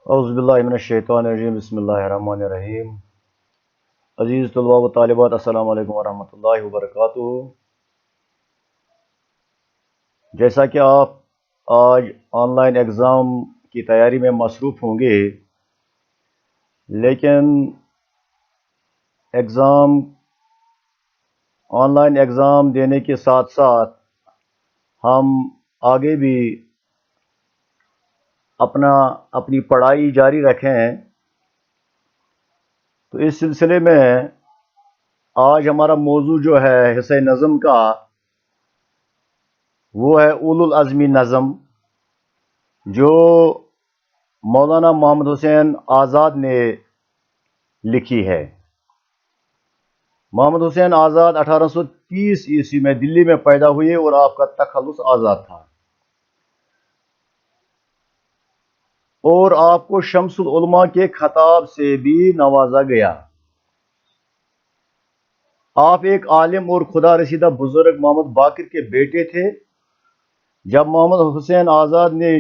औज़ुबिल्लाहिमिनश्शैतानिर्रजीम बिस्मिल्लाहिर्रहमानिर्रहीम। अज़ीज़ तलबा व तालिबात, अस्सलामु अलैकुम वरहमतुल्लाहि वबरकातुहू। जैसा कि आप आज ऑनलाइन एग्ज़ाम की तैयारी में मसरूफ़ होंगे, लेकिन एग्ज़ाम ऑनलाइन एग्ज़ाम देने के साथ साथ हम आगे भी अपनी पढ़ाई जारी रखें। तो इस सिलसिले में आज हमारा मौजू जो है हिस्से नज़म का, वो है उलुल अज़मी नज़म, जो मौलाना मोहम्मद हुसैन आज़ाद ने लिखी है। मोहम्मद हुसैन आज़ाद 1830 ईस्वी में दिल्ली में पैदा हुए और आपका तखल्लुस आज़ाद था, और आपको शम्सुल उलमा के खताब से भी नवाजा गया। आप एक आलिम और खुदा रसीदा बुजुर्ग मोहम्मद बाकिर के बेटे थे। जब मोहम्मद हुसैन आज़ाद ने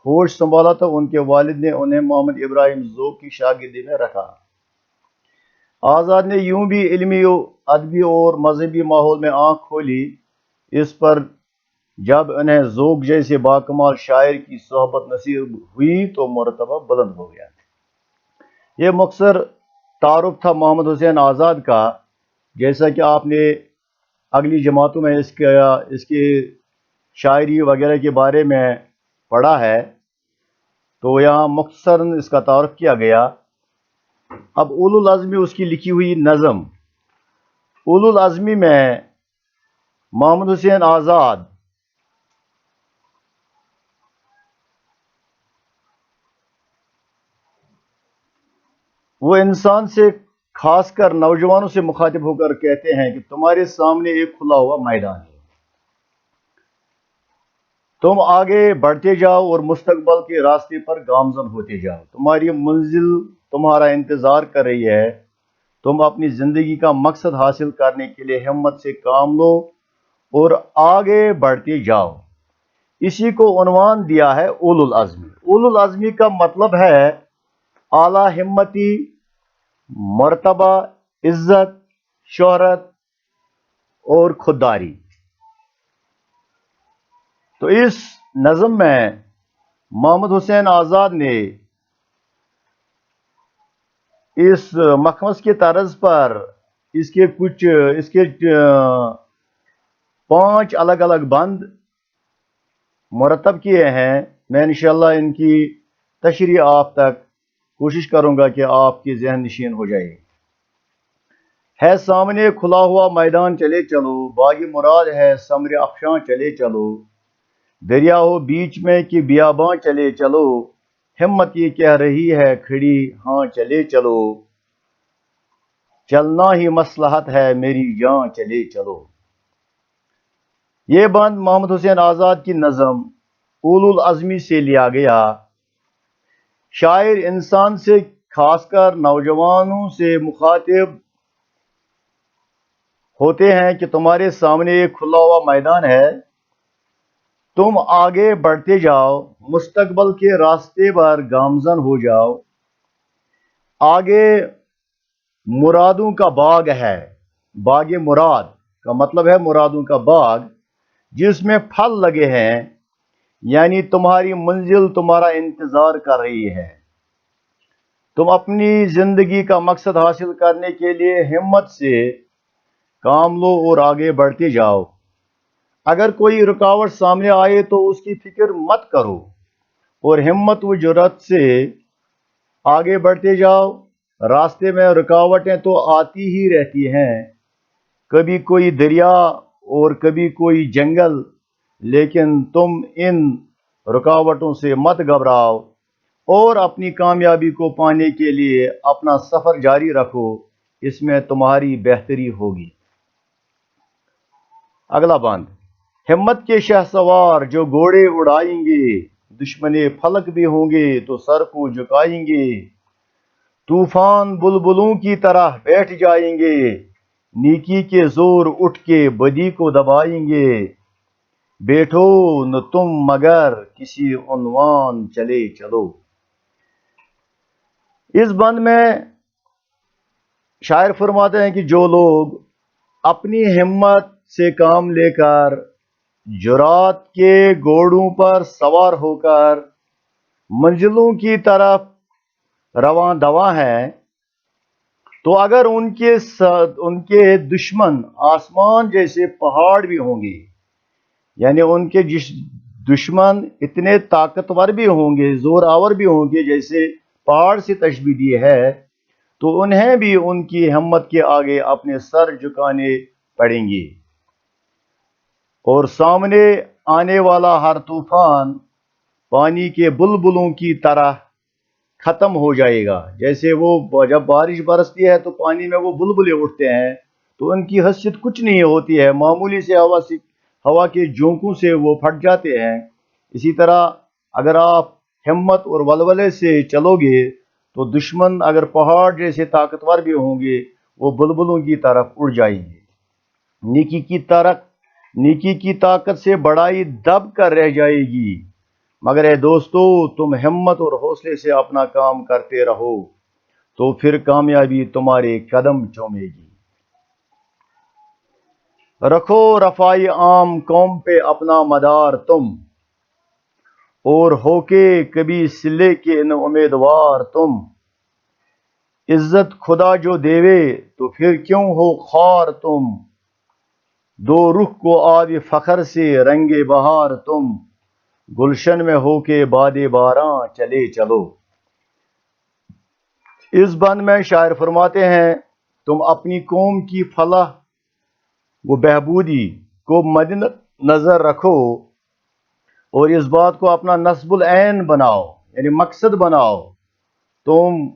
होश संभाला तो उनके वालिद ने उन्हें मोहम्मद इब्राहिम ज़ोक की शागिर्दी में रखा। आज़ाद ने यूं भी इल्मी, अदबी और मजहबी माहौल में आंख खोली। इस पर जब उन्हें ज़ोक जैसे बाकमाल शायर की सोहबत नसीब हुई तो मरतबा बुलंद हो गया। ये मुख्तसर तारुफ था मोहम्मद हुसैन आज़ाद का। जैसा कि आपने अगली जमातों में इसके शायरी वगैरह के बारे में पढ़ा है, तो यहाँ मुख्तसरन इसका तारुफ किया गया। अब उलुल अज़मी उसकी लिखी हुई नज़म। उलुल अज़मी में मोहम्मद हुसैन आज़ाद वो इंसान से, खासकर नौजवानों से मुखातिब होकर कहते हैं कि तुम्हारे सामने एक खुला हुआ मैदान है, तुम आगे बढ़ते जाओ और मुस्तकबल के रास्ते पर गामजन होते जाओ। तुम्हारी मंजिल तुम्हारा इंतजार कर रही है। तुम अपनी जिंदगी का मकसद हासिल करने के लिए हिम्मत से काम लो और आगे बढ़ते जाओ। इसी को उन्वान दिया है उलुल अज़मी। उलुल अज़मी का मतलब है आला हिम्मती, मर्तबा, इज्जत, शोहरत और खुददारी। तो इस नज़म में मोहम्मद हुसैन आज़ाद ने इस मखमस के तर्ज पर इसके 5 अलग अलग बंद मुरतब किए हैं। मैं इंशाअल्लाह इनकी तशरीह आप तक कोशिश करूंगा कि आपकी जहन नशीन हो जाए। है सामने खुला हुआ मैदान चले चलो, बागी मुराद है समर अफशां चले चलो। दरिया हो बीच में कि बियाबां चले चलो, हिम्मत ये कह रही है खड़ी हाँ चले चलो। चलना ही मसलहत है मेरी जान चले चलो। ये बंद मोहम्मद हुसैन आज़ाद की नज़म उलुल अज़मी से लिया गया। शायर इंसान से, खासकर नौजवानों से मुखातिब होते हैं कि तुम्हारे सामने एक खुला हुआ मैदान है, तुम आगे बढ़ते जाओ, मुस्तकबल के रास्ते पर गामजन हो जाओ। आगे मुरादों का बाग है। बाग मुराद का मतलब है मुरादों का बाग, जिसमें फल लगे हैं, यानी तुम्हारी मंजिल तुम्हारा इंतजार कर रही है। तुम अपनी जिंदगी का मकसद हासिल करने के लिए हिम्मत से काम लो और आगे बढ़ते जाओ। अगर कोई रुकावट सामने आए तो उसकी फिक्र मत करो और हिम्मत व जुर्रत से आगे बढ़ते जाओ। रास्ते में रुकावटें तो आती ही रहती हैं, कभी कोई दरिया और कभी कोई जंगल, लेकिन तुम इन रुकावटों से मत घबराओ और अपनी कामयाबी को पाने के लिए अपना सफर जारी रखो। इसमें तुम्हारी बेहतरी होगी। अगला बंद। हिम्मत के शहसवार जो घोड़े उड़ाएंगे, दुश्मने फलक भी होंगे तो सर को झुकाएंगे। तूफान बुलबुलों की तरह बैठ जाएंगे, नीकी के जोर उठ के बदी को दबाएंगे। बैठो न तुम मगर किसी उन्वान चले चलो। اس بند میں شاعر فرماتے ہیں کہ جو لوگ اپنی ہمت سے کام لے کر جرات کے گھوڑوں پر سوار ہو کر منزلوں کی طرف رواں دواں ہیں، تو اگر ان کے دشمن آسمان جیسے پہاڑ بھی ہوں گے، یعنی ان کے دشمن اتنے طاقتور بھی ہوں گے، زور آور بھی ہوں گے، جیسے پہاڑ سے تشبیہ دی ہے، تو انہیں بھی ان کی ہمت کے آگے اپنے سر جھکانے پڑیں گے، اور سامنے آنے والا ہر طوفان پانی کے بلبلوں کی طرح ختم ہو جائے گا۔ جیسے وہ جب بارش برستی ہے تو پانی میں وہ بلبلے اٹھتے ہیں، تو ان کی حیثیت کچھ نہیں ہوتی ہے، معمولی سے ہوا کے جھونکوں سے وہ پھٹ جاتے ہیں۔ اسی طرح اگر آپ ہمت اور ولولے سے چلو گے تو دشمن اگر پہاڑ جیسے طاقتور بھی ہوں گے، وہ بلبلوں کی طرف اڑ جائیں گے۔ نیکی کی طاقت سے بڑائی دب کر رہ جائے گی، مگر اے دوستو تم ہمت اور حوصلے سے اپنا کام کرتے رہو تو پھر کامیابی تمہارے قدم چومے گی۔ رکھو رفائی عام قوم پہ اپنا مدار تم، اور ہو کے کبھی صلے کے نہ امیدوار تم۔ عزت خدا جو دیوے تو پھر کیوں ہو خوار تم، دو رخ کو آب فخر سے رنگے بہار تم۔ گلشن میں ہو کے باد باراں چلے چلو۔ اس بند میں شاعر فرماتے ہیں تم اپنی قوم کی فلاح و بہبودی کو مد نظر رکھو، اور اس بات کو اپنا نصب العین بناؤ، یعنی مقصد بناؤ۔ تم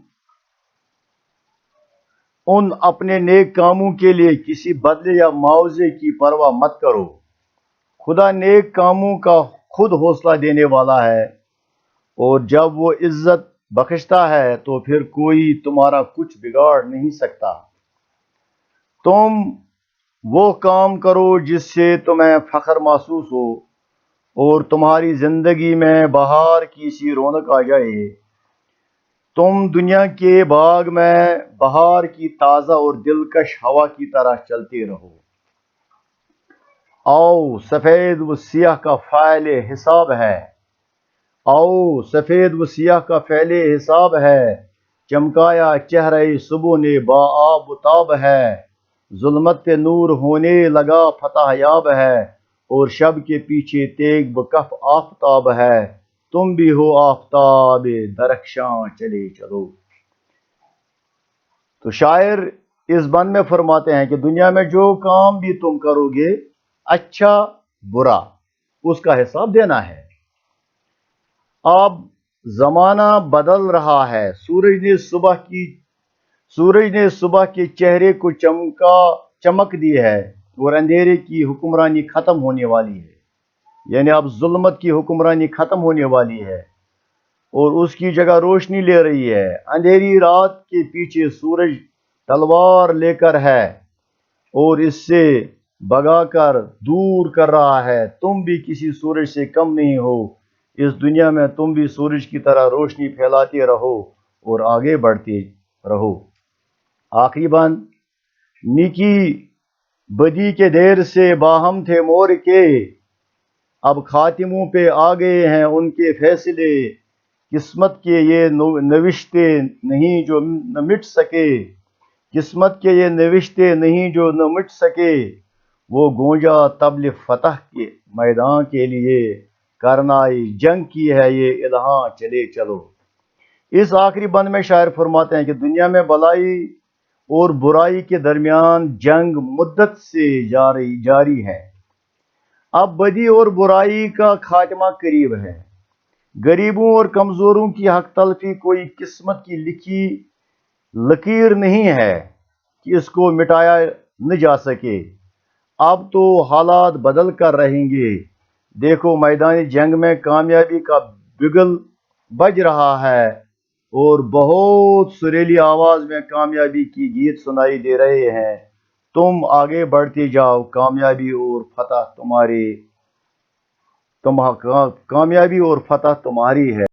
ان اپنے نیک کاموں کے لیے کسی بدلے یا معاوضے کی پرواہ مت کرو۔ خدا نیک کاموں کا خود حوصلہ دینے والا ہے، اور جب وہ عزت بخشتا ہے تو پھر کوئی تمہارا کچھ بگاڑ نہیں سکتا۔ تم وہ کام کرو جس سے تمہیں فخر محسوس ہو اور تمہاری زندگی میں بہار کی سی رونق آ جائے۔ تم دنیا کے باغ میں بہار کی تازہ اور دلکش ہوا کی طرح چلتے رہو۔ آؤ سفید و سیاہ کا فعل حساب ہے، آؤ سفید و سیاہ کا فعل حساب ہے، چمکایا چہرہ صبح نے با آب و تاب ہے، ظلمت پہ نور ہونے لگا فتح یاب ہے، اور شب کے پیچھے تیغ بکف آفتاب ہے، تم بھی ہو آفتاب درخشاں چلے چلو۔ تو شاعر اس بند میں فرماتے ہیں کہ دنیا میں جو کام بھی تم کرو گے، اچھا برا، اس کا حساب دینا ہے۔ اب زمانہ بدل رہا ہے، سورج نے صبح کے چہرے کو چمک دی ہے، اور اندھیرے کی حکمرانی ختم ہونے والی ہے، یعنی اب ظلمت کی حکمرانی ختم ہونے والی ہے اور اس کی جگہ روشنی لے رہی ہے۔ اندھیری رات کے پیچھے سورج تلوار لے کر ہے اور اس سے بگا کر دور کر رہا ہے۔ تم بھی کسی سورج سے کم نہیں ہو، اس دنیا میں تم بھی سورج کی طرح روشنی پھیلاتے رہو اور آگے بڑھتے رہو۔ آخری بند، نیکی بدی کے دیر سے باہم تھے مور کے، اب خاتموں پہ آ گئے ہیں ان کے فیصلے، قسمت کے یہ نوشتے نہیں جو نہ مٹ سکے، قسمت کے یہ نوشتے نہیں جو نہ مٹ سکے، وہ گونجا طبل فتح کے میدان کے لیے، کرنائی جنگ کی ہے یہ الہاں چلے چلو۔ اس آخری بند میں شاعر فرماتے ہیں کہ دنیا میں بلائی اور برائی کے درمیان جنگ مدت سے جاری ہے۔ اب بدی اور برائی کا خاتمہ قریب ہے۔ غریبوں اور کمزوروں کی حق تلفی کوئی قسمت کی لکھی لکیر نہیں ہے کہ اس کو مٹایا نہ جا سکے۔ اب تو حالات بدل کر رہیں گے، دیکھو میدان جنگ میں کامیابی کا بگل بج رہا ہے، اور بہت سریلی آواز میں کامیابی کی گیت سنائی دے رہے ہیں۔ تم آگے بڑھتے جاؤ، کامیابی اور فتح تمہاری ہے۔